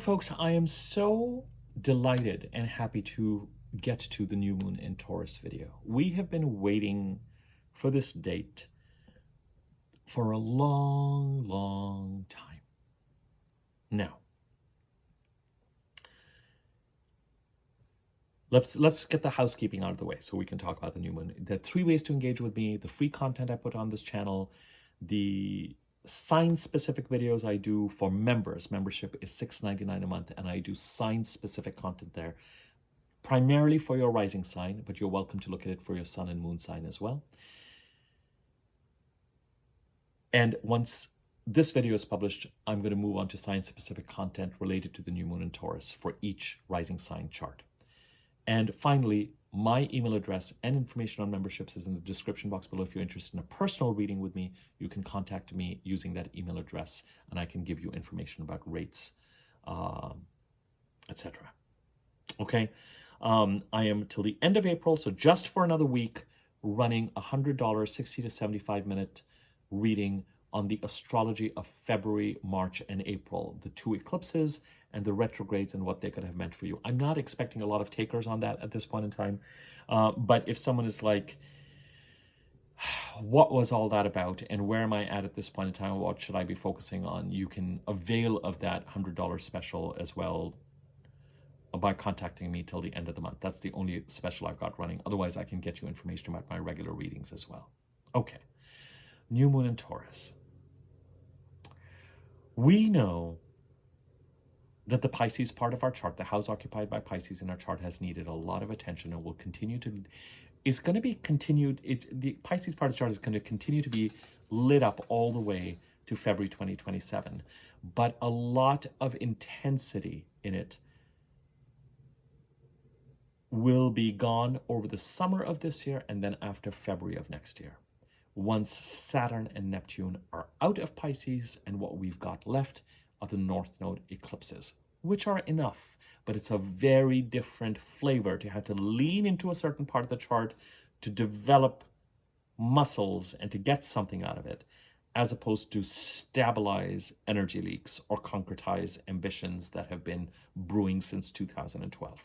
Folks, I am so delighted and happy to get to the new moon in Taurus video. We have been waiting for this date for a long time. Now, let's get the housekeeping out of the way so we can talk about the new moon. There are 3 ways to engage with me: the free content I put on this channel, the sign-specific videos I do for members. Membership is $6.99 a month, and I do sign-specific content there, primarily for your rising sign, but you're welcome to look at it for your sun and moon sign as well. And once this video is published, I'm going to move on to sign-specific content related to the new moon in Taurus for each rising sign chart. And finally, my email address and information on memberships is in the description box below. If you're interested in a personal reading with me, you can contact me using that email address, and I can give you information about rates, etc. Okay, I am till the end of April, so just for another week, running a $100 60 to 75 minute reading on the astrology of February, March, and April, the 2 eclipses and the retrogrades and what they could have meant for you. I'm not expecting a lot of takers on that at this point in time, but if someone is like, what was all that about and where am I at this point in time, what should I be focusing on, you can avail of that $100 special as well by contacting me till the end of the month. That's the only special I've got running. Otherwise, I can get you information about my regular readings as well. Okay, new moon in Taurus. We know that the Pisces part of our chart, the house occupied by Pisces in our chart, has needed a lot of attention and will continue to, is going to be continued. It's the Pisces part of the chart is going to continue to be lit up all the way to February 2027, but a lot of intensity in it will be gone over the summer of this year and then after February of next year, once Saturn and Neptune are out of Pisces, and what we've got left are the North Node eclipses, which are enough, but it's a very different flavor to have to lean into a certain part of the chart to develop muscles and to get something out of it, as opposed to stabilize energy leaks or concretize ambitions that have been brewing since 2012.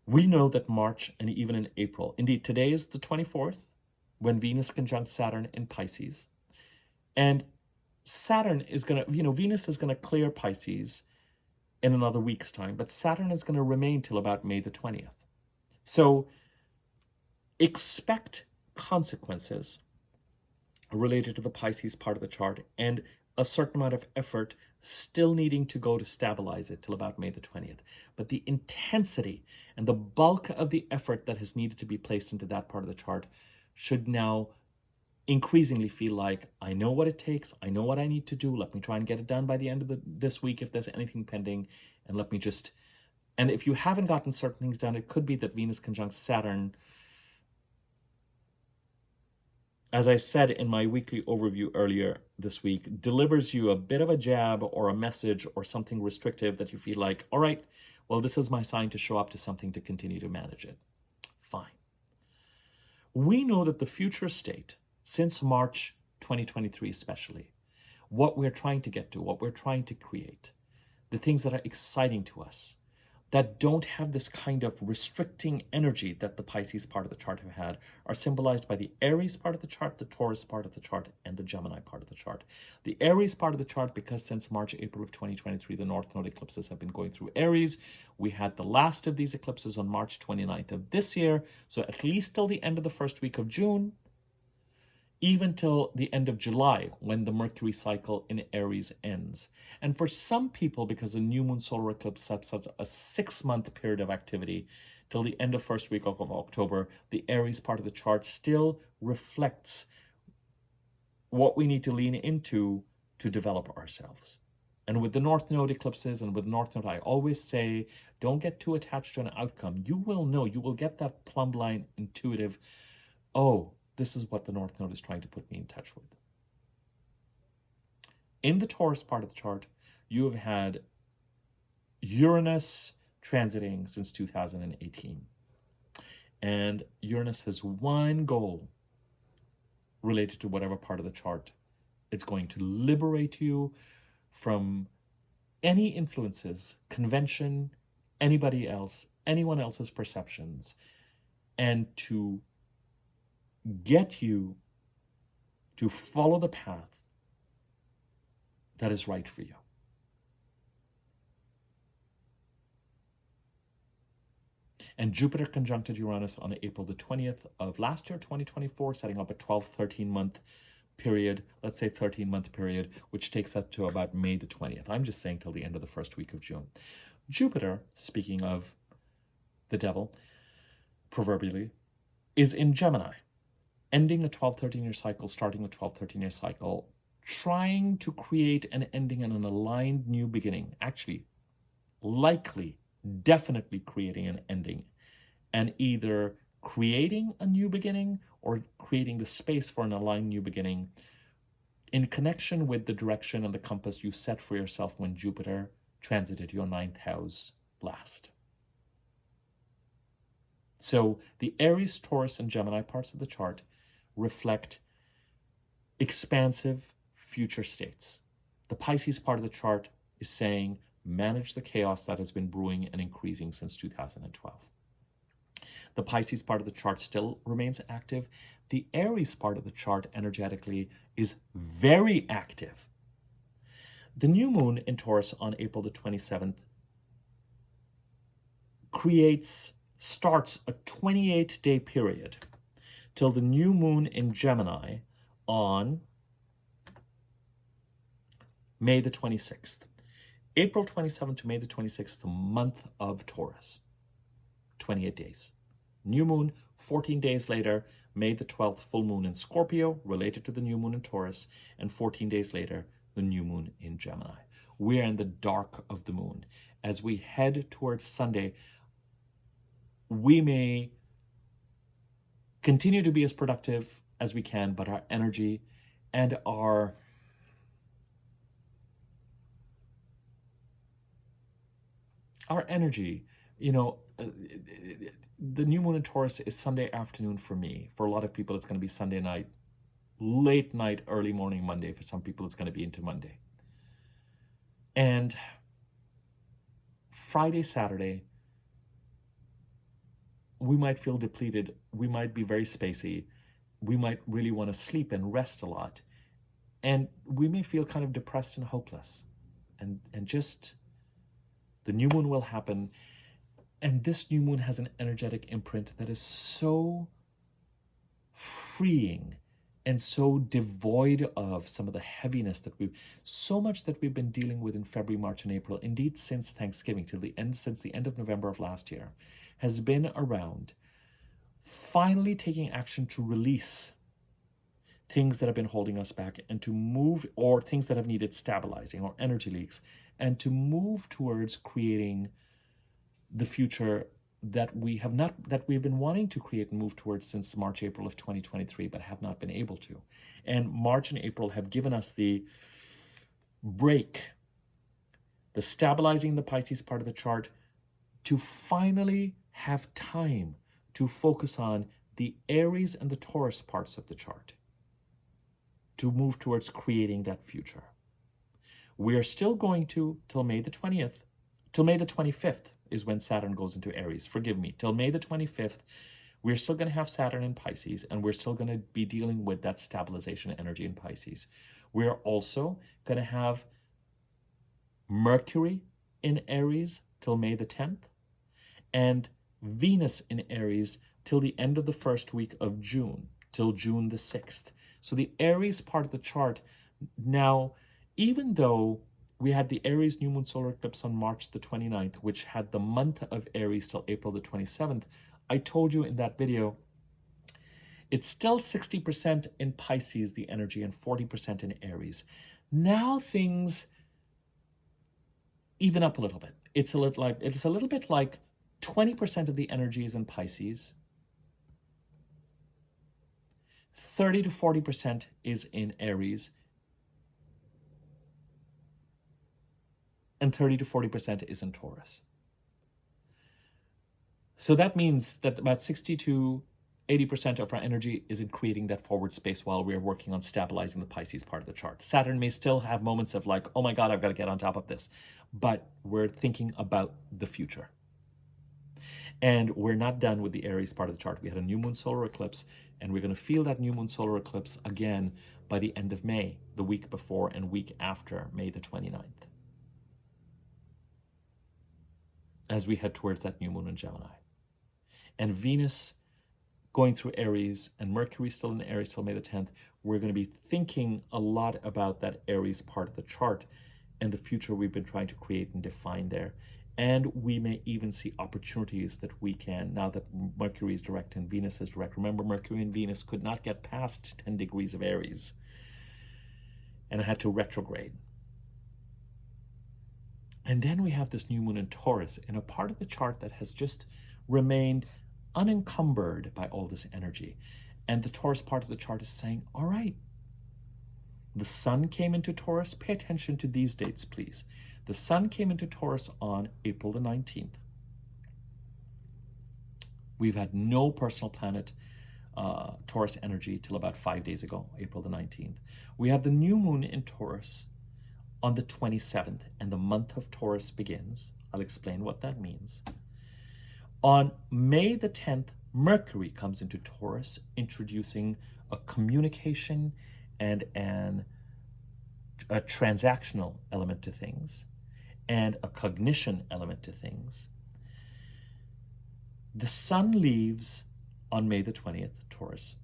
We know that March and even in April, indeed today is the 24th, when Venus conjunct Saturn in Pisces. And Saturn is going to, Venus is going to clear Pisces in another week's time, but Saturn is going to remain till about May the 20th. So expect consequences related to the Pisces part of the chart and a certain amount of effort still needing to go to stabilize it till about May the 20th. But the intensity and the bulk of the effort that has needed to be placed into that part of the chart should now increasingly feel like, I know what it takes, I know what I need to do, let me try and get it done by the end of this week if there's anything pending, and let me just, and if you haven't gotten certain things done, it could be that Venus conjunct Saturn, as I said in my weekly overview earlier this week, delivers you a bit of a jab or a message or something restrictive that you feel like, all right, well, this is my sign to show up to something to continue to manage it. Fine. We know that the future state, since March 2023 especially, what we're trying to get to, what we're trying to create, the things that are exciting to us, that don't have this kind of restricting energy that the Pisces part of the chart have had, are symbolized by the Aries part of the chart, the Taurus part of the chart, and the Gemini part of the chart. The Aries part of the chart, because since March, April of 2023, the North Node eclipses have been going through Aries. We had the last of these eclipses on March 29th of this year, so at least till the end of the first week of June, even till the end of July, when the Mercury cycle in Aries ends. And for some people, because the new moon solar eclipse sets a 6-month period of activity till the end of first week of October, the Aries part of the chart still reflects what we need to lean into to develop ourselves. And with the North Node eclipses and with North Node, I always say, don't get too attached to an outcome. You will know, you will get that plumb line intuitive, oh, this is what the North Node is trying to put me in touch with. In the Taurus part of the chart, you have had Uranus transiting since 2018. And Uranus has one goal related to whatever part of the chart. It's going to liberate you from any influences, convention, anybody else, anyone else's perceptions, and to get you to follow the path that is right for you. And Jupiter conjuncted Uranus on April the 20th of last year, 2024, setting up a 13-month period, let's say 13-month period, which takes us to about May the 20th. I'm just saying till the end of the first week of June. Jupiter, speaking of the devil, proverbially, is in Gemini, ending a 13-year cycle, starting a 13-year cycle, trying to create an ending and an aligned new beginning. Actually, likely, definitely creating an ending, and either creating a new beginning or creating the space for an aligned new beginning in connection with the direction and the compass you set for yourself when Jupiter transited your 9th house last. So the Aries, Taurus, and Gemini parts of the chart reflect expansive future states. The Pisces part of the chart is saying manage the chaos that has been brewing and increasing since 2012. The Pisces part of the chart still remains active. The Aries part of the chart energetically is very active. The new moon in Taurus on April the 27th starts a 28-day period till the new moon in Gemini on May the 26th. April 27th to May the 26th, the month of Taurus. 28 days. New moon, 14 days later, May the 12th, full moon in Scorpio, related to the new moon in Taurus, and 14 days later, the new moon in Gemini. We are in the dark of the moon. As we head towards Sunday, we may continue to be as productive as we can, but our energy and our energy, the new moon in Taurus is Sunday afternoon for me. For a lot of people, it's going to be Sunday night, late night, early morning Monday. For some people, it's going to be into Monday. And Friday, Saturday, we might feel depleted. We might be very spacey. We might really want to sleep and rest a lot. And we may feel kind of depressed and hopeless. And just the new moon will happen. And this new moon has an energetic imprint that is so freeing and so devoid of some of the heaviness that so much that we've been dealing with in February, March, and April, indeed since Thanksgiving, since the end of November of last year, has been around finally taking action to release things that have been holding us back and to move, or things that have needed stabilizing or energy leaks, and to move towards creating the future that we've been wanting to create and move towards since March, April of 2023, but have not been able to. And March and April have given us the break, the stabilizing the Pisces part of the chart, to finally have time to focus on the Aries and the Taurus parts of the chart, to move towards creating that future. We are still going to, till May the 25th is when Saturn goes into Aries. Forgive me. Till May the 25th, we're still going to have Saturn in Pisces, and we're still going to be dealing with that stabilization energy in Pisces. We're also going to have Mercury in Aries till May the 10th, and Venus in Aries till the end of the first week of June, till June the 6th. So the Aries part of the chart now, even though we had the Aries new moon solar eclipse on March the 29th, which had the month of Aries till April the 27th, I told you in that video, it's still 60% in Pisces, the energy, and 40% in Aries. Now things even up a little bit. It's a little bit like 20% of the energy is in Pisces, 30 to 40% is in Aries, and 30 to 40% is in Taurus. So that means that about 60 to 80% of our energy is in creating that forward space while we're working on stabilizing the Pisces part of the chart. Saturn may still have moments of like, oh my God, I've got to get on top of this. But we're thinking about the future. And we're not done with the Aries part of the chart. We had a new moon solar eclipse, and we're going to feel that new moon solar eclipse again by the end of May, the week before and week after May the 29th, as we head towards that new moon in Gemini. And Venus going through Aries and Mercury still in Aries till May the 10th, we're going to be thinking a lot about that Aries part of the chart and the future we've been trying to create and define there. And we may even see opportunities that we can, now that Mercury is direct and Venus is direct. Remember, Mercury and Venus could not get past 10 degrees of Aries, and it had to retrograde. And then we have this new moon in Taurus, in a part of the chart that has just remained unencumbered by all this energy. And the Taurus part of the chart is saying, all right, the sun came into Taurus. Pay attention to these dates, please. The sun came into Taurus on April the 19th. We've had no personal planet Taurus energy till about 5 days ago, April the 19th. We have the new moon in Taurus on the 27th, and the month of Taurus begins. I'll explain what that means. On May the 10th, Mercury comes into Taurus, introducing a communication and a transactional element to things, and a cognition element to things. The sun leaves on May the 20th, Taurus.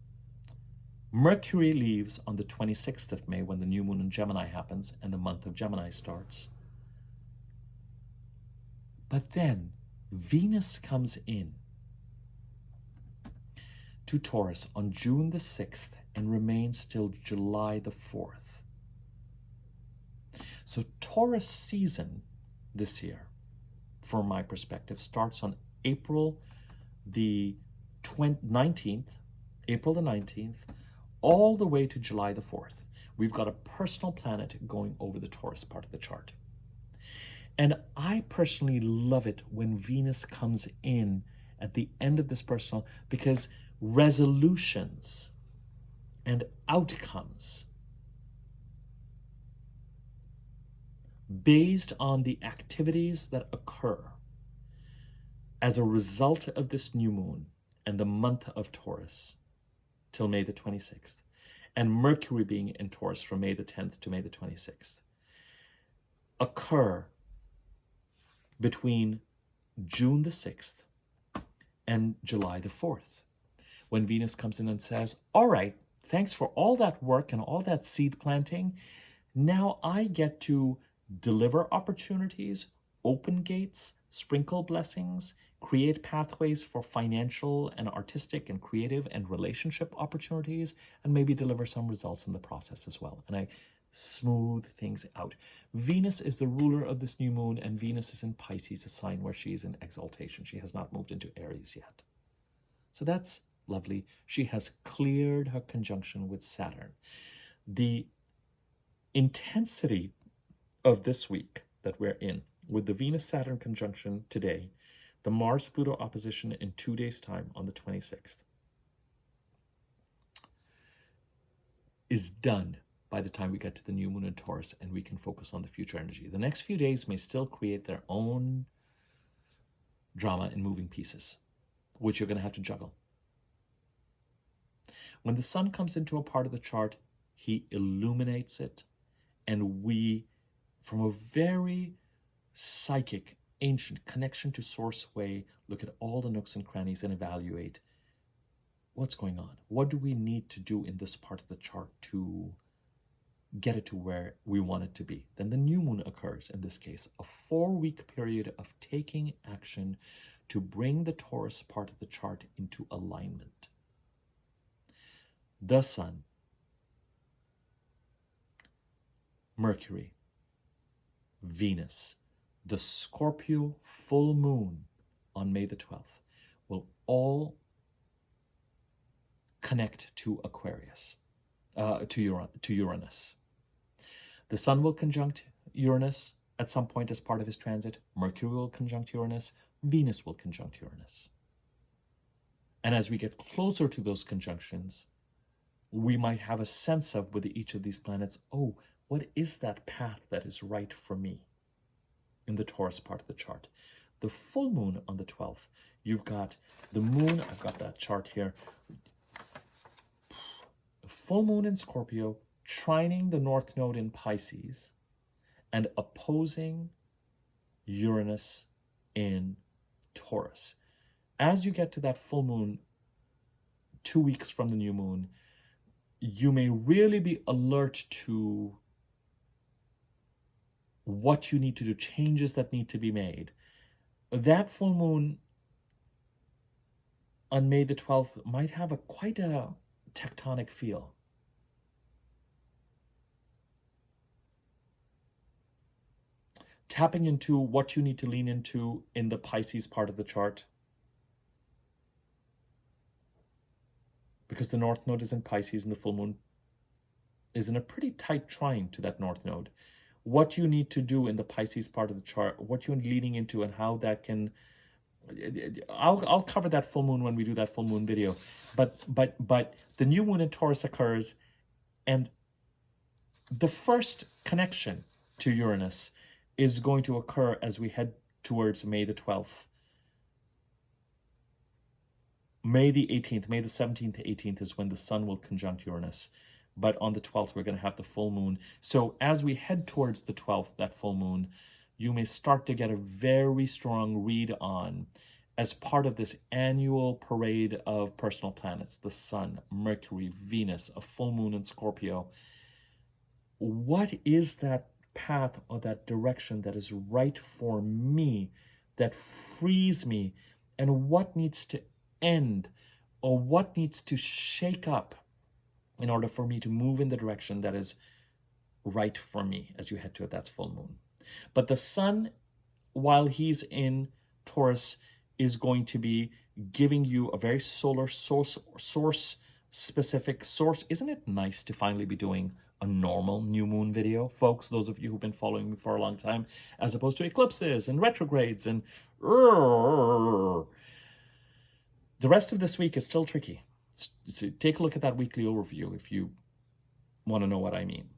Mercury leaves on the 26th of May when the new moon in Gemini happens and the month of Gemini starts. But then Venus comes in to Taurus on June the 6th and remains till July the 4th. So Taurus season this year, from my perspective, starts on April the 19th, all the way to July the 4th. We've got a personal planet going over the Taurus part of the chart. And I personally love it when Venus comes in at the end of this personal, because resolutions and outcomes based on the activities that occur as a result of this new moon and the month of Taurus till May the 26th, and Mercury being in Taurus from May the 10th to May the 26th, occur between June the 6th and July the 4th, when Venus comes in and says, all right, thanks for all that work and all that seed planting. Now I get to deliver opportunities, open gates, sprinkle blessings, create pathways for financial and artistic and creative and relationship opportunities, and maybe deliver some results in the process as well. And I smooth things out. Venus is the ruler of this new moon, and Venus is in Pisces, a sign where she is in exaltation. She has not moved into Aries yet. So that's lovely. She has cleared her conjunction with Saturn. The intensity of this week that we're in, with the Venus-Saturn conjunction today, the Mars-Pluto opposition in 2 days' time on the 26th, is done by the time we get to the new moon in Taurus and we can focus on the future energy. The next few days may still create their own drama and moving pieces, which you're going to have to juggle. When the sun comes into a part of the chart, he illuminates it, and we, from a very psychic, ancient connection to source way, look at all the nooks and crannies and evaluate what's going on. What do we need to do in this part of the chart to get it to where we want it to be? Then the new moon occurs, in this case, a 4-week period of taking action to bring the Taurus part of the chart into alignment. The sun, Mercury, Venus, the Scorpio full moon on May the 12th will all connect to Aquarius, to Uranus. The sun will conjunct Uranus at some point as part of his transit. Mercury will conjunct Uranus. Venus will conjunct Uranus. And as we get closer to those conjunctions, we might have a sense of with each of these planets, oh, what is that path that is right for me in the Taurus part of the chart? The full moon on the 12th, you've got the moon, I've got that chart here, full moon in Scorpio, trining the North Node in Pisces, and opposing Uranus in Taurus. As you get to that full moon, 2 weeks from the new moon, you may really be alert to what you need to do, changes that need to be made. That full moon on May the 12th might have quite a tectonic feel. Tapping into what you need to lean into in the Pisces part of the chart. Because the North Node is in Pisces and the full moon is in a pretty tight trine to that North Node. What you need to do in the Pisces part of the chart, what you're leaning into and how that can, I'll cover that full moon when we do that full moon video. But the new moon in Taurus occurs, and the first connection to Uranus is going to occur as we head towards May the 12th. May the 18th, May the 17th to 18th is when the sun will conjunct Uranus. But on the 12th, we're going to have the full moon. So as we head towards the 12th, that full moon, you may start to get a very strong read on, as part of this annual parade of personal planets, the sun, Mercury, Venus, a full moon in Scorpio. What is that path or that direction that is right for me, that frees me, and what needs to end, or what needs to shake up in order for me to move in the direction that is right for me as you head to that full moon. But the sun, while he's in Taurus, is going to be giving you a very solar source specific source. Isn't it nice to finally be doing a normal new moon video, folks, those of you who've been following me for a long time, as opposed to eclipses and retrogrades and the rest of this week is still tricky. So take a look at that weekly overview if you want to know what I mean.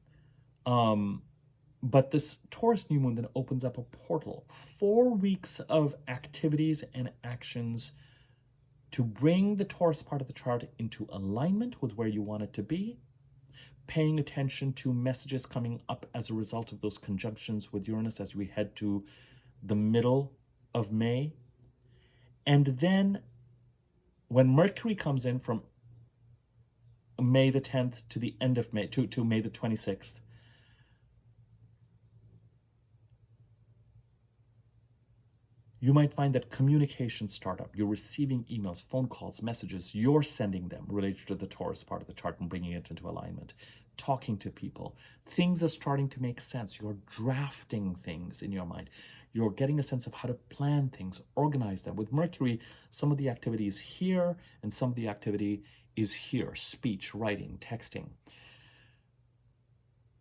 But this Taurus new moon then opens up a portal. 4 weeks of activities and actions to bring the Taurus part of the chart into alignment with where you want it to be, paying attention to messages coming up as a result of those conjunctions with Uranus as we head to the middle of May. And then when Mercury comes in from May the 10th to the end of May, to May the 26th, you might find that communications start up. You're receiving emails, phone calls, messages. You're sending them related to the Taurus part of the chart and bringing it into alignment. Talking to people. Things are starting to make sense. You're drafting things in your mind. You're getting a sense of how to plan things, organize them. With Mercury, some of the activity is here and some of the activity is here. Speech, writing, texting.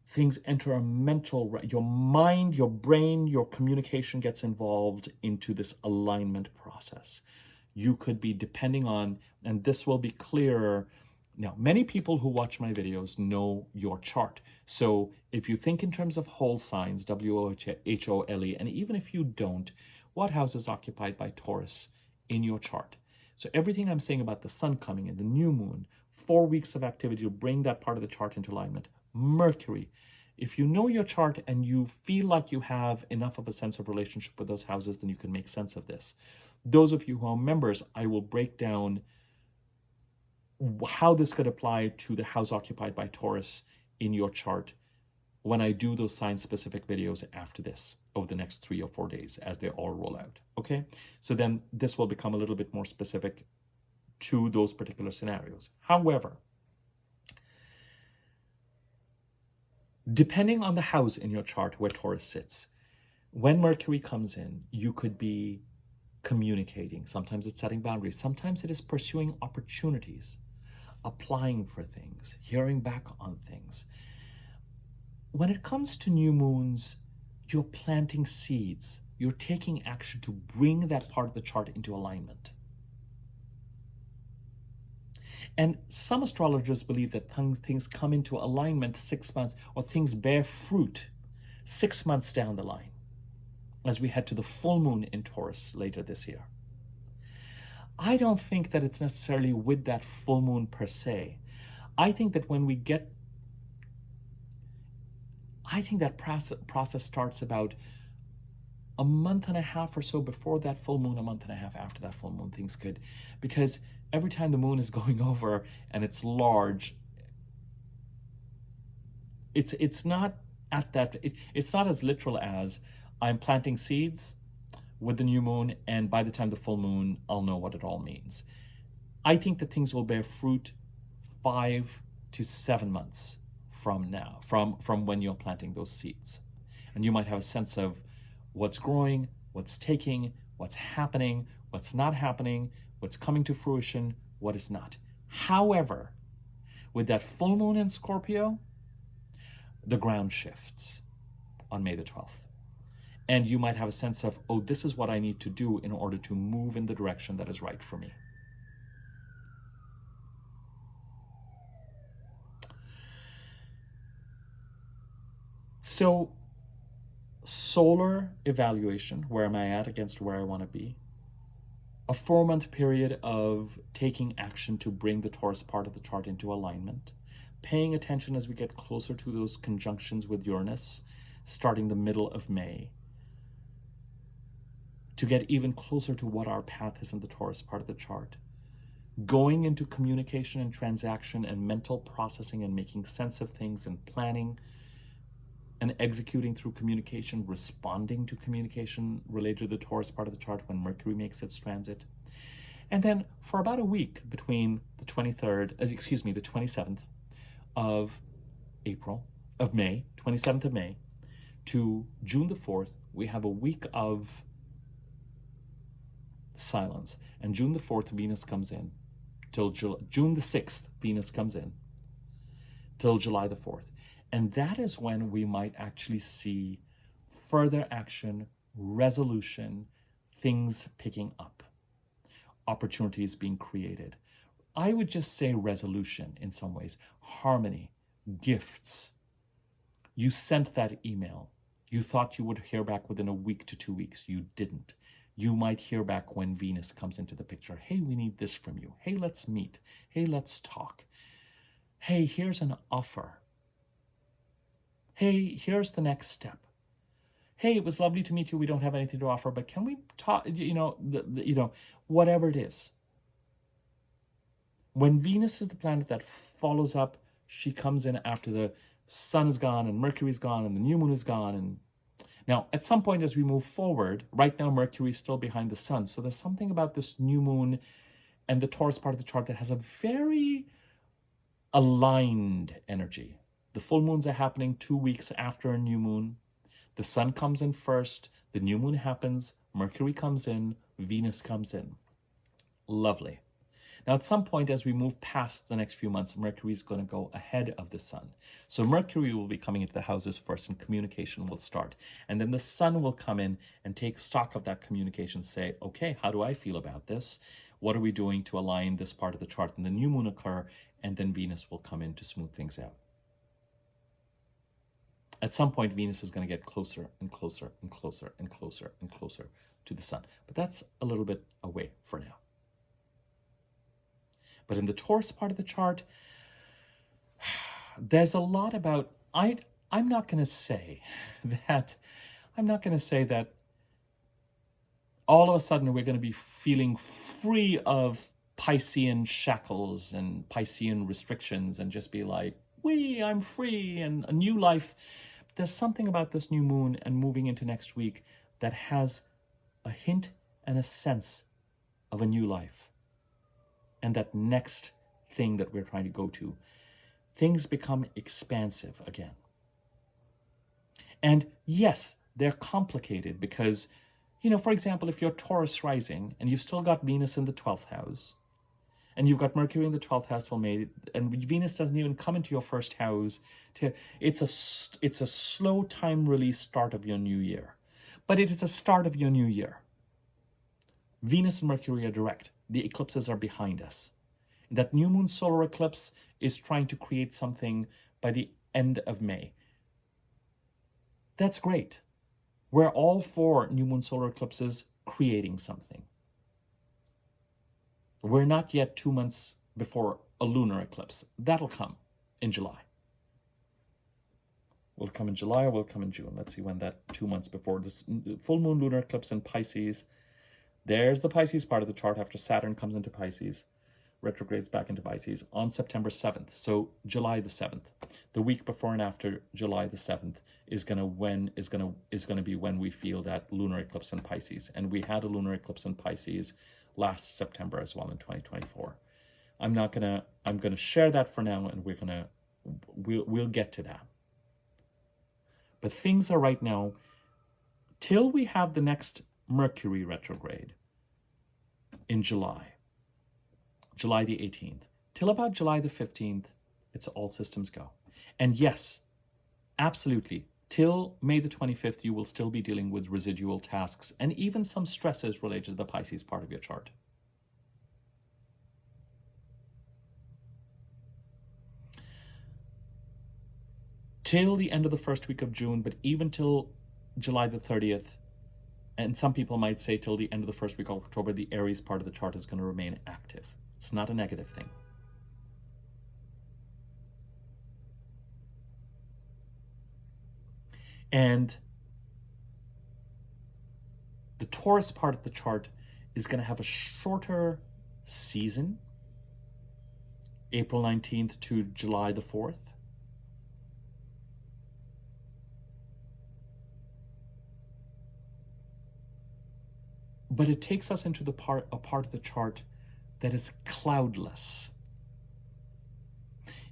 Things enter a mental, your mind, your brain, your communication gets involved into this alignment process. You could be depending on, and this will be clearer. Now, many people who watch my videos know your chart. So if you think in terms of whole signs, W-O-H-O-L-E, and even if you don't, what house is occupied by Taurus in your chart? So everything I'm saying about the sun coming in, the new moon, 4 weeks of activity to bring that part of the chart into alignment. Mercury. If you know your chart and you feel like you have enough of a sense of relationship with those houses, then you can make sense of this. Those of you who are members, I will break down how this could apply to the house occupied by Taurus in your chart when I do those sign-specific videos after this over the next 3 or 4 days as they all roll out, okay? So then this will become a little bit more specific to those particular scenarios. However, depending on the house in your chart where Taurus sits, when Mercury comes in, you could be communicating. Sometimes it's setting boundaries. Sometimes it is pursuing opportunities, applying for things, hearing back on things. When it comes to new moons, you're planting seeds. You're taking action to bring that part of the chart into alignment. And some astrologers believe that things come into alignment 6 months, or things bear fruit 6 months down the line, as we head to the full moon in Taurus later this year. I don't think that it's necessarily with that full moon per se. I think that when we get, I think that process starts about a month and a half or so before that full moon, a month and a half after that full moon, things could, because every time the moon is going over and it's large, it's not at that, it's not as literal as I'm planting seeds with the new moon, and by the time the full moon, I'll know what it all means. I think that things will bear fruit 5 to 7 months from now, from when you're planting those seeds. And you might have a sense of what's growing, what's taking, what's happening, what's not happening, what's coming to fruition, what is not. However, with that full moon in Scorpio, the ground shifts on May the 12th. And you might have a sense of, oh, this is what I need to do in order to move in the direction that is right for me. So, solar evaluation, where am I at against where I want to be? A 4-month period of taking action to bring the Taurus part of the chart into alignment, paying attention as we get closer to those conjunctions with Uranus, starting the middle of May, to get even closer to what our path is in the Taurus part of the chart. Going into communication and transaction and mental processing and making sense of things and planning and executing through communication, responding to communication related to the Taurus part of the chart when Mercury makes its transit. And then for about a week between the 27th of May, 27th of May to June the 4th, we have a week of silence. And June the 4th, Venus comes in till June the 6th, Venus comes in till July the 4th. And that is when we might actually see further action, resolution, things picking up, opportunities being created. I would just say resolution in some ways, harmony, gifts. You sent that email. You thought you would hear back within a week to 2 weeks. You didn't. You might hear back when Venus comes into the picture. Hey, we need this from you. Hey, let's meet. Hey, let's talk. Hey, here's an offer. Hey, here's the next step. Hey, it was lovely to meet you. We don't have anything to offer, but can we talk, whatever it is. When Venus is the planet that follows up, she comes in after the sun is gone and Mercury's gone and the new moon is gone. And now, at some point as we move forward, right now Mercury is still behind the sun. So there's something about this new moon and the Taurus part of the chart that has a very aligned energy. The full moons are happening 2 weeks after a new moon. The sun comes in first, the new moon happens, Mercury comes in, Venus comes in. Lovely. Now, at some point, as we move past the next few months, Mercury is going to go ahead of the sun. So Mercury will be coming into the houses first and communication will start. And then the sun will come in and take stock of that communication, say, okay, how do I feel about this? What are we doing to align this part of the chart? And the new moon occur, and then Venus will come in to smooth things out. At some point, Venus is going to get closer and closer and closer and closer and closer to the sun. But that's a little bit away for now. But in the Taurus part of the chart, there's a lot about, I'm not going to say that all of a sudden we're going to be feeling free of Piscean shackles and Piscean restrictions and just be like, I'm free and a new life. There's something about this new moon and moving into next week that has a hint and a sense of a new life. And that next thing that we're trying to go to, things become expansive again. And yes, they're complicated because, for example, if you're Taurus rising and you've still got Venus in the 12th house, and you've got Mercury in the 12th house till May, and Venus doesn't even come into your first house. It's a slow time release start of your new year. But it is a start of your new year. Venus and Mercury are direct. The eclipses are behind us. That new moon solar eclipse is trying to create something by the end of May. That's great. We're all for new moon solar eclipses creating something. We're not yet 2 months before a lunar eclipse. That'll come in July. Will it come in July or will it come in June? Let's see when that 2 months before. This full moon lunar eclipse in Pisces. There's the Pisces part of the chart after Saturn comes into Pisces, retrogrades back into Pisces on September 7th. So July the 7th, the week before and after July the 7th is gonna be when we feel that lunar eclipse in Pisces. And we had a lunar eclipse in Pisces last September as well in 2024. I'm gonna share that for now, and we'll get to that. But things are right now, till we have the next Mercury retrograde in July the 18th, till about July the 15th, it's all systems go. And yes, absolutely, till May the 25th, you will still be dealing with residual tasks and even some stresses related to the Pisces part of your chart. Till the end of the first week of June, but even till July the 30th, and some people might say till the end of the first week of October, the Aries part of the chart is going to remain active. It's not a negative thing. And the Taurus part of the chart is going to have a shorter season, April 19th to July the 4th. But it takes us into a part of the chart that is cloudless.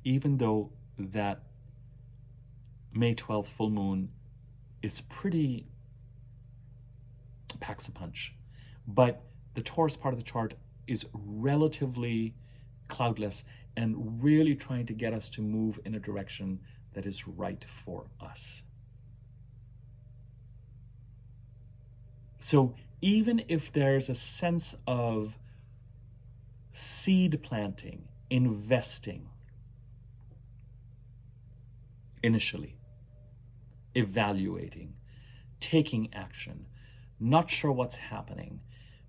Even though that May 12th full moon is pretty packs a punch. But the Taurus part of the chart is relatively cloudless and really trying to get us to move in a direction that is right for us. So even if there's a sense of seed planting, investing initially, evaluating, taking action, not sure what's happening,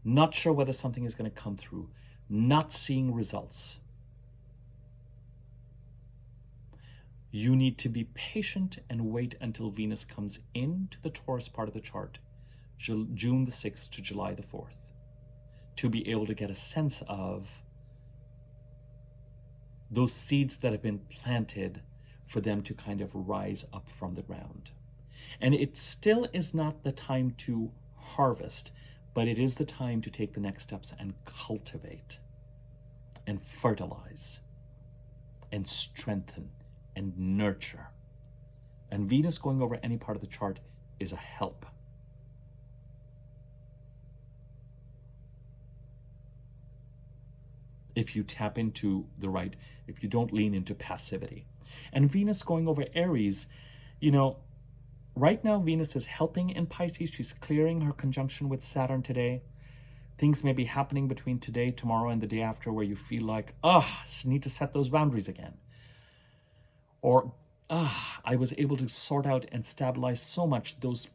not sure whether something is going to come through, not seeing results, you need to be patient and wait until Venus comes into the Taurus part of the chart, June the 6th to July the 4th, to be able to get a sense of those seeds that have been planted for them to kind of rise up from the ground. And it still is not the time to harvest, but it is the time to take the next steps and cultivate and fertilize and strengthen and nurture. And Venus going over any part of the chart is a help. If you tap into the right, if you don't lean into passivity. And Venus going over Aries, right now Venus is helping in Pisces. She's clearing her conjunction with Saturn today. Things may be happening between today, tomorrow, and the day after where you feel like, need to set those boundaries again. Or, I was able to sort out and stabilize so much those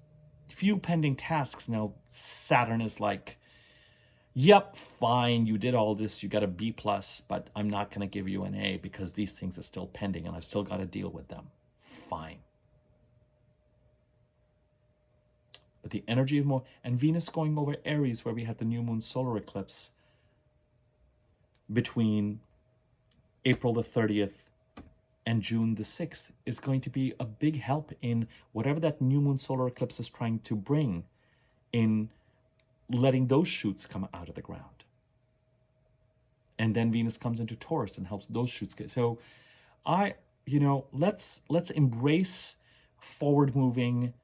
few pending tasks. Now Saturn is like, yep, fine, you did all this, you got a B+, but I'm not going to give you an A because these things are still pending and I've still got to deal with them. Fine. But the energy of and Venus going over Aries, where we had the new moon solar eclipse between April the 30th and June the 6th, is going to be a big help in whatever that new moon solar eclipse is trying to bring in letting those shoots come out of the ground. And then Venus comes into Taurus and helps those shoots get. So let's embrace forward-moving,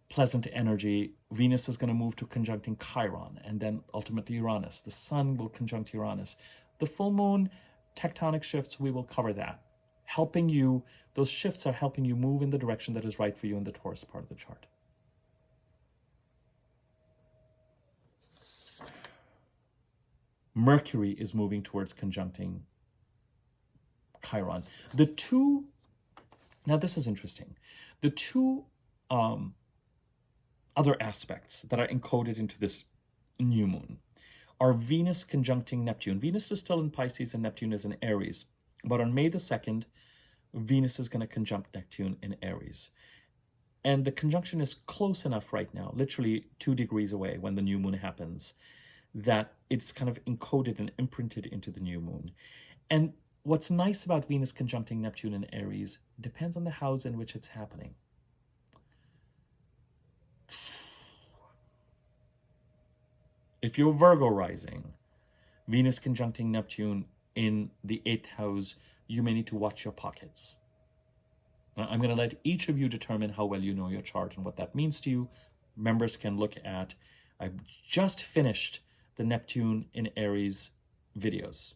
pleasant energy. Venus is going to move to conjuncting Chiron and then ultimately Uranus. The sun will conjunct Uranus. The full moon, tectonic shifts, we will cover that. Helping you, those shifts are helping you move in the direction that is right for you in the Taurus part of the chart. Mercury is moving towards conjuncting Chiron. The two, now this is interesting. The two other aspects that are encoded into this new moon are Venus conjuncting Neptune. Venus is still in Pisces and Neptune is in Aries. But on May the 2nd, Venus is going to conjunct Neptune in Aries. And the conjunction is close enough right now, literally 2 degrees away when the new moon happens, that it's kind of encoded and imprinted into the new moon. And what's nice about Venus conjuncting Neptune in Aries depends on the house in which it's happening. If you're Virgo rising, Venus conjuncting Neptune in the 8th house, you may need to watch your pockets. Now, I'm going to let each of you determine how well you know your chart and what that means to you. Members can look at, I've just finished the Neptune in Aries videos.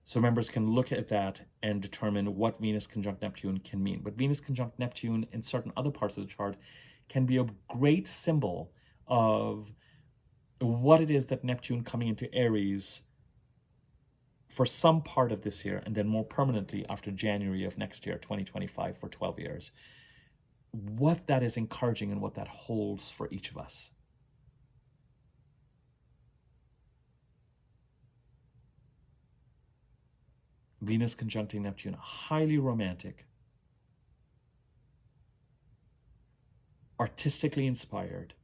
So members can look at that and determine what Venus conjunct Neptune can mean. But Venus conjunct Neptune in certain other parts of the chart can be a great symbol of what it is that Neptune coming into Aries for some part of this year, and then more permanently after January of next year, 2025, for 12 years, what that is encouraging and what that holds for each of us. Venus conjuncting Neptune, highly romantic, artistically inspired,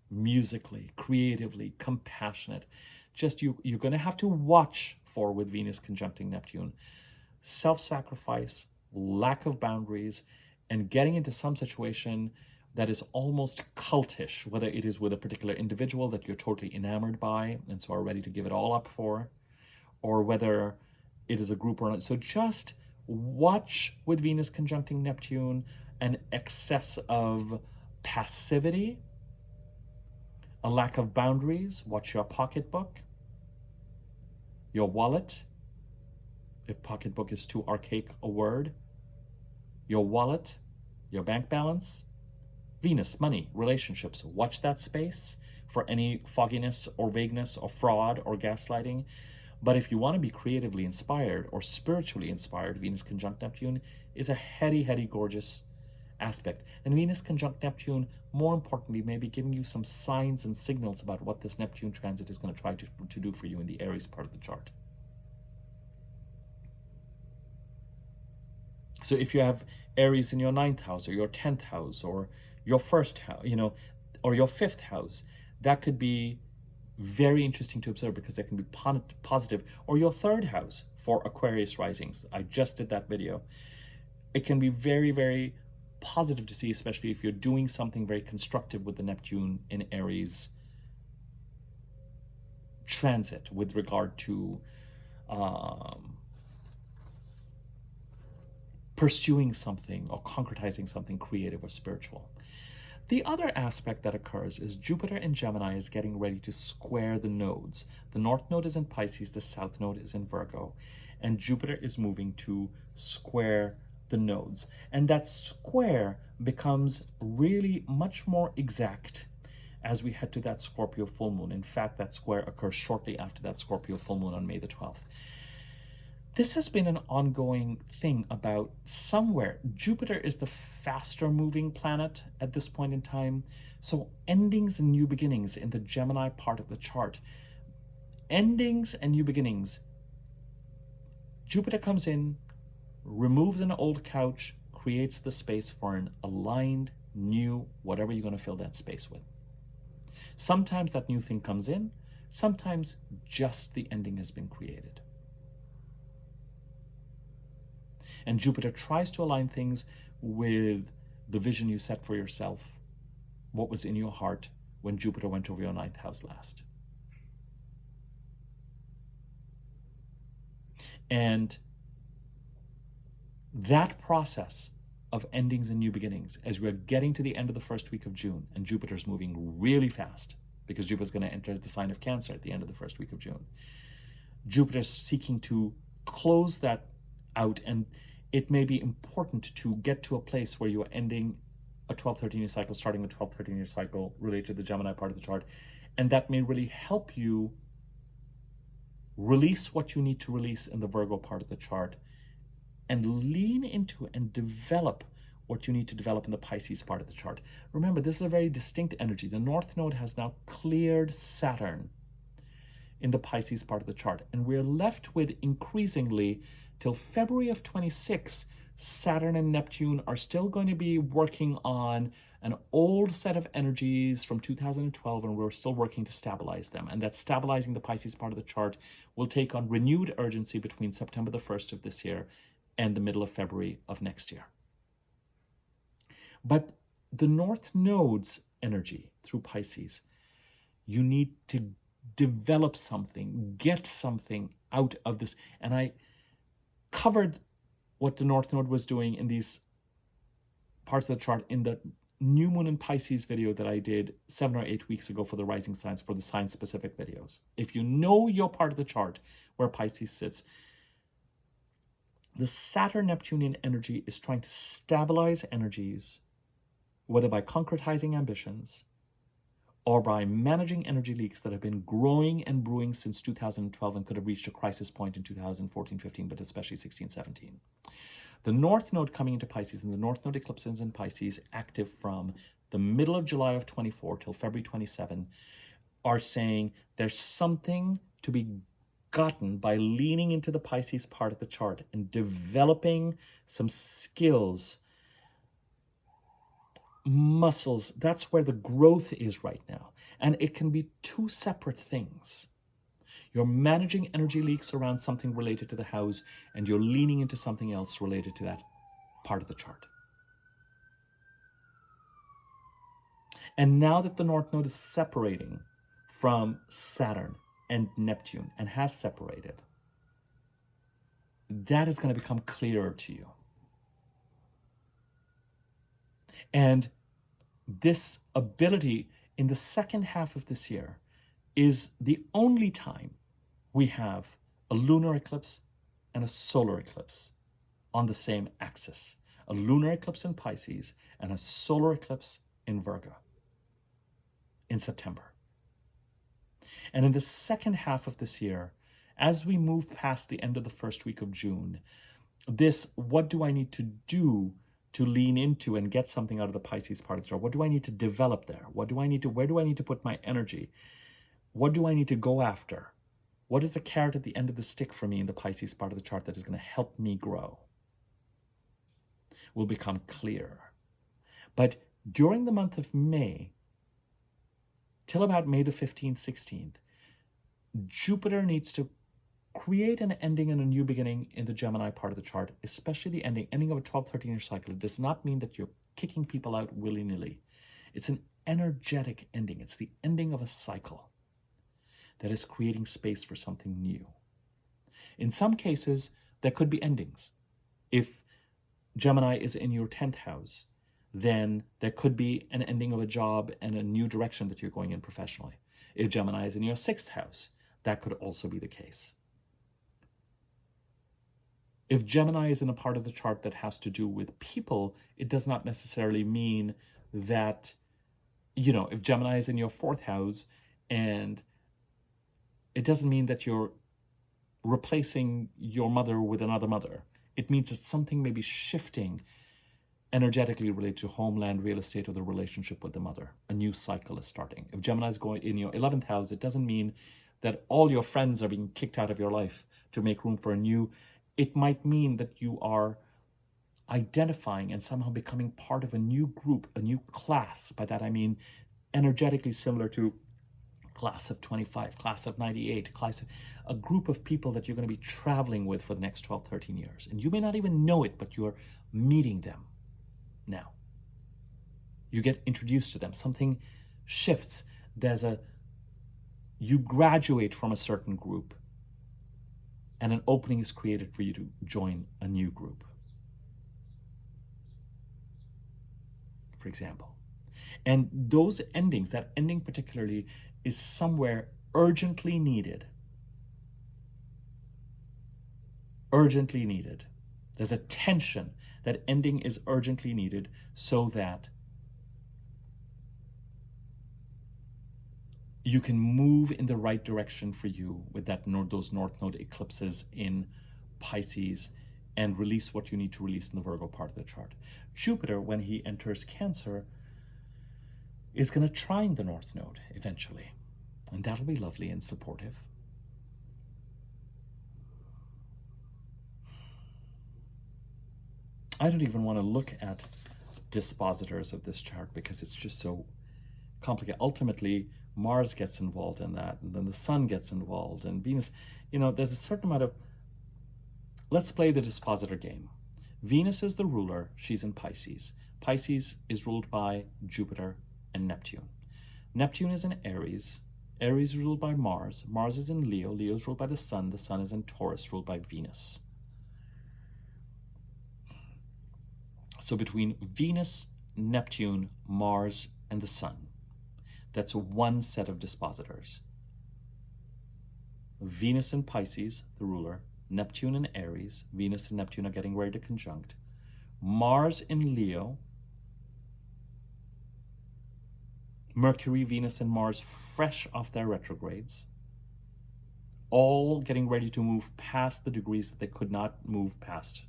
musically, creatively, compassionate. Just you're going to have to watch for, with Venus conjuncting Neptune, self-sacrifice, lack of boundaries, and getting into some situation that is almost cultish, whether it is with a particular individual that you're totally enamored by and so are ready to give it all up for, or whether it is a group or not. So just watch with Venus conjuncting Neptune an excess of passivity, a lack of boundaries. Watch your pocketbook, your wallet, if pocketbook is too archaic a word, your wallet, your bank balance. Venus, money, relationships. Watch that space for any fogginess or vagueness or fraud or gaslighting. But if you want to be creatively inspired or spiritually inspired, Venus conjunct Neptune is a heady, gorgeous aspect. And Venus conjunct Neptune, more importantly, may be giving you some signs and signals about what this Neptune transit is going to try to do for you in the Aries part of the chart. So if you have Aries in your 9th house or your 10th house or your 1st house, or your 5th house, that could be very interesting to observe because that can be positive. Or your 3rd house for Aquarius risings. I just did that video. It can be very positive to see, especially if you're doing something very constructive with the Neptune in Aries transit with regard to pursuing something or concretizing something creative or spiritual. The other aspect that occurs is Jupiter in Gemini is getting ready to square the nodes. The North Node is in Pisces, the South Node is in Virgo, and Jupiter is moving to square the nodes. And that square becomes really much more exact as we head to that Scorpio full moon. In fact, that square occurs shortly after that Scorpio full moon on May the 12th. This has been an ongoing thing about somewhere. Jupiter is the faster moving planet at this point in time. So endings and new beginnings in the Gemini part of the chart. Endings and new beginnings. Jupiter comes in, removes an old couch, creates the space for an aligned, new, whatever you're going to fill that space with. Sometimes that new thing comes in, sometimes just the ending has been created. And Jupiter tries to align things with the vision you set for yourself, what was in your heart when Jupiter went over your 9th house last. And that process of endings and new beginnings, as we're getting to the end of the first week of June, and Jupiter's moving really fast because Jupiter's going to enter the sign of Cancer at the end of the first week of June. Jupiter's seeking to close that out, and it may be important to get to a place where you are ending a 12-13-year cycle, starting a 12-13-year cycle related to the Gemini part of the chart, and that may really help you Release what you need to release in the Virgo part of the chart and lean into and develop what you need to develop in the Pisces part of the chart. Remember, this is a very distinct energy. The North Node has now cleared Saturn in the Pisces part of the chart, and we're left with increasingly till February of 26, Saturn and Neptune are still going to be working on an old set of energies from 2012, and we're still working to stabilize them. And that stabilizing the Pisces part of the chart will take on renewed urgency between September the 1st of this year and the middle of February of next year. But the North Node's energy through Pisces, you need to develop something, get something out of this. And I covered what the North Node was doing in these parts of the chart in the New Moon in Pisces video that I did 7 or 8 weeks ago for the rising signs, for the sign-specific videos. If you know your part of the chart where Pisces sits, the Saturn-Neptunian energy is trying to stabilize energies, whether by concretizing ambitions or by managing energy leaks that have been growing and brewing since 2012 and could have reached a crisis point in 2014-15, but especially 16-17. The North Node coming into Pisces and the North Node eclipses in Pisces, active from the middle of July of 24 till February 27, are saying there's something to be gotten by leaning into the Pisces part of the chart and developing some skills, muscles. That's where the growth is right now. And it can be two separate things. You're managing energy leaks around something related to the house, and you're leaning into something else related to that part of the chart. And now that the North Node is separating from Saturn and Neptune, and has separated, that is going to become clearer to you. And this ability in the second half of this year is the only time we have a lunar eclipse and a solar eclipse on the same axis. A lunar eclipse in Pisces and a solar eclipse in Virgo in September. And in the second half of this year, as we move past the end of the first week of June, this, what do I need to do to lean into and get something out of the Pisces part of the chart? What do I need to develop there? Where do I need to put my energy? What do I need to go after? What is the carrot at the end of the stick for me in the Pisces part of the chart that is going to help me grow? Will become clearer. But during the month of May, till about May the 15th, 16th, Jupiter needs to create an ending and a new beginning in the Gemini part of the chart, especially the ending of a 12, 13-year cycle. It does not mean that you're kicking people out willy-nilly. It's an energetic ending. It's the ending of a cycle that is creating space for something new. In some cases, there could be endings. If Gemini is in your 10th house, then there could be an ending of a job and a new direction that you're going in professionally. If Gemini is in your 6th house, that could also be the case. If Gemini is in a part of the chart that has to do with people, it does not necessarily mean that, if Gemini is in your 4th house, and it doesn't mean that you're replacing your mother with another mother. It means that something may be shifting energetically related to homeland, real estate, or the relationship with the mother. A new cycle is starting. If Gemini is going in your 11th house, it doesn't mean that all your friends are being kicked out of your life to make room for a new. It might mean that you are identifying and somehow becoming part of a new group, a new class. By that I mean energetically similar to class of 25, class of 98, a group of people that you're going to be traveling with for the next 12, 13 years. And you may not even know it, but you're meeting them now. You get introduced to them. Something shifts. You graduate from a certain group, and an opening is created for you to join a new group, for example. And those endings, that ending particularly, is somewhere urgently needed. Urgently needed. There's a tension. That ending is urgently needed so that you can move in the right direction for you with those North Node eclipses in Pisces and release what you need to release in the Virgo part of the chart. Jupiter, when he enters Cancer, is going to trine the North Node eventually, and that'll be lovely and supportive. I don't even want to look at dispositors of this chart because it's just so complicated. Ultimately, Mars gets involved in that, and then the Sun gets involved, and Venus. You know, there's a certain amount of... Let's play the dispositor game. Venus is the ruler. She's in Pisces. Pisces is ruled by Jupiter and Neptune. Neptune is in Aries. Aries is ruled by Mars. Mars is in Leo. Leo is ruled by the Sun. The Sun is in Taurus, ruled by Venus. So between Venus, Neptune, Mars, and the Sun, that's one set of dispositors. Venus in Pisces, the ruler. Neptune in Aries. Venus and Neptune are getting ready to conjunct. Mars in Leo. Mercury, Venus, and Mars fresh off their retrogrades. All getting ready to move past the degrees that they could not move past.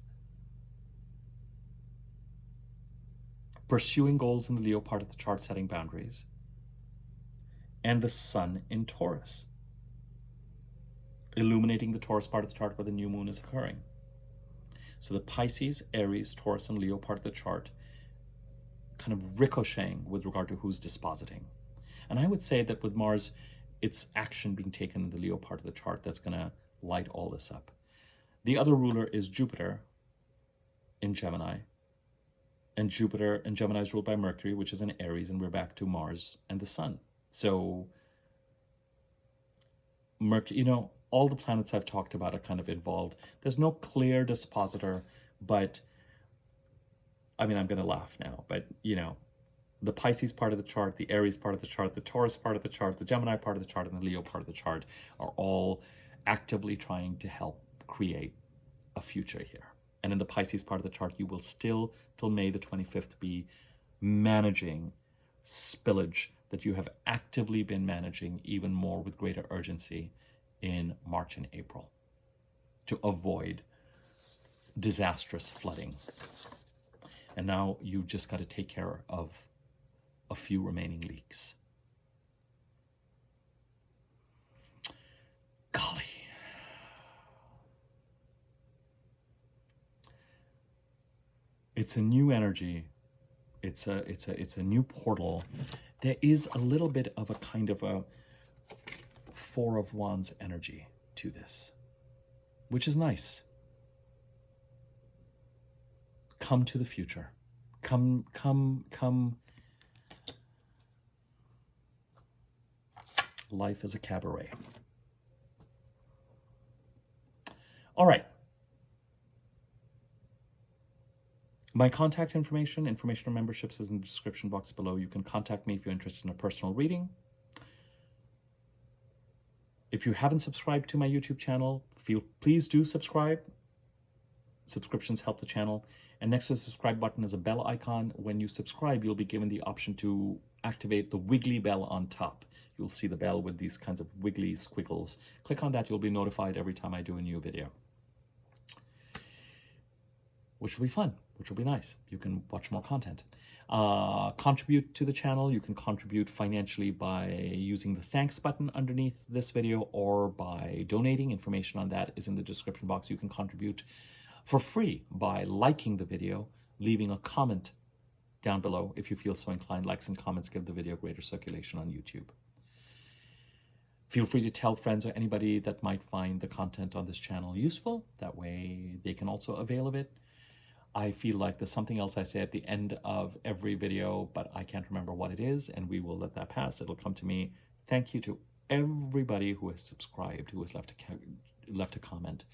Pursuing goals in the Leo part of the chart, setting boundaries. And the Sun in Taurus, illuminating the Taurus part of the chart where the new moon is occurring. So the Pisces, Aries, Taurus, and Leo part of the chart kind of ricocheting with regard to who's dispositing. And I would say that with Mars, it's action being taken in the Leo part of the chart that's going to light all this up. The other ruler is Jupiter in Gemini. And Jupiter and Gemini is ruled by Mercury, which is in Aries, and we're back to Mars and the Sun. So, Mercury, you know, all the planets I've talked about are kind of involved. There's no clear dispositor, but, I mean, I'm going to laugh now, but, you know, the Pisces part of the chart, the Aries part of the chart, the Taurus part of the chart, the Gemini part of the chart, and the Leo part of the chart are all actively trying to help create a future here. And in the Pisces part of the chart, you will still, till May the 25th, be managing spillage that you have actively been managing even more with greater urgency in March and April to avoid disastrous flooding. And now you just got to take care of a few remaining leaks. Golly. It's a new energy. It's a new portal. There is a little bit of a kind of a Four of Wands energy to this, which is nice. Come to the future. Come. Life is a cabaret. All right. My contact information on memberships is in the description box below. You can contact me if you're interested in a personal reading. If you haven't subscribed to my YouTube channel, please do subscribe. Subscriptions help the channel. And next to the subscribe button is a bell icon. When you subscribe, you'll be given the option to activate the wiggly bell on top. You'll see the bell with these kinds of wiggly squiggles. Click on that, you'll be notified every time I do a new video, which will be fun, which will be nice. You can watch more content. Contribute to the channel. You can contribute financially by using the thanks button underneath this video or by donating. Information on that is in the description box. You can contribute for free by liking the video, leaving a comment down below if you feel so inclined. Likes and comments give the video greater circulation on YouTube. Feel free to tell friends or anybody that might find the content on this channel useful. That way they can also avail of it. I feel like there's something else I say at the end of every video, but I can't remember what it is, and we will let that pass. It'll come to me. Thank you to everybody who has subscribed, who has left a comment,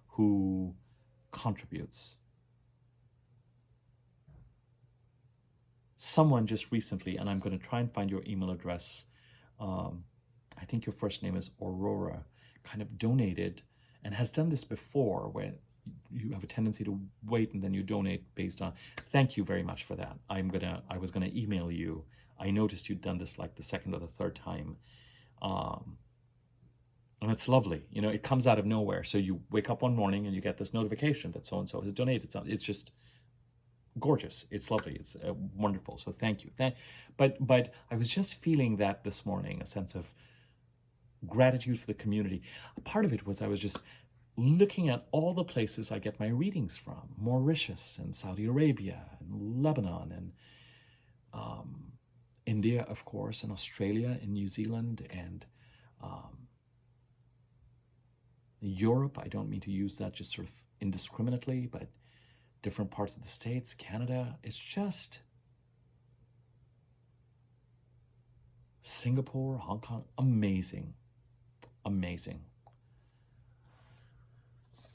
who contributes. Someone just recently, and I'm going to try and find your email address, I think your first name is Aurora, kind of donated and has done this before where you have a tendency to wait and then you donate based on. Thank you very much for that. I was gonna email you. I noticed you'd done this like the second or the third time, And it's lovely. You know, it comes out of nowhere. So you wake up one morning and you get this notification that so-and-so has donated something. It's just gorgeous. It's lovely. It's wonderful. So thank you. But I was just feeling that this morning, a sense of gratitude for the community. A part of it was I was just looking at all the places I get my readings from: Mauritius and Saudi Arabia and Lebanon and India, of course, and Australia and New Zealand and Europe. I don't mean to use that just sort of indiscriminately, but different parts of the States, Canada. It's just Singapore, Hong Kong. Amazing. Amazing.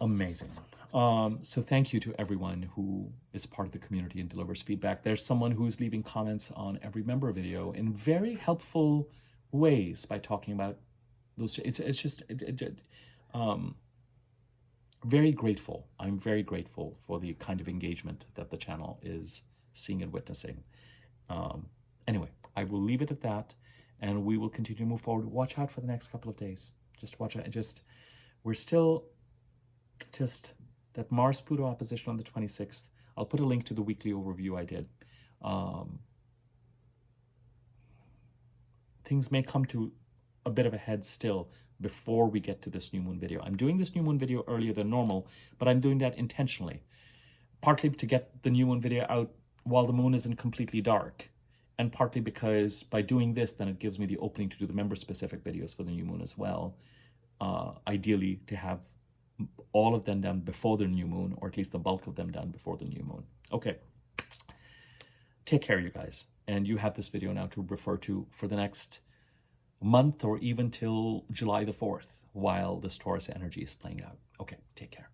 Amazing. So thank you to everyone who is part of the community and delivers feedback. There's someone who's leaving comments on every member video in very helpful ways by talking about those. It's just very grateful. I'm very grateful for the kind of engagement that the channel is seeing and witnessing. Anyway, I will leave it at that, and we will continue to move forward. Watch out for the next couple of days. Just watch out. We're still just that Mars-Pluto opposition on the 26th. I'll put a link to the weekly overview I did. Things may come to a bit of a head still before we get to this new moon video. I'm doing this new moon video earlier than normal, but I'm doing that intentionally. Partly to get the new moon video out while the moon isn't completely dark, and partly because by doing this, then it gives me the opening to do the member-specific videos for the new moon as well. Ideally, to have all of them done before the new moon, or at least the bulk of them done before the new moon. Okay. Take care, you guys. And you have this video now to refer to for the next month or even till July the 4th while this Taurus energy is playing out. Okay, take care.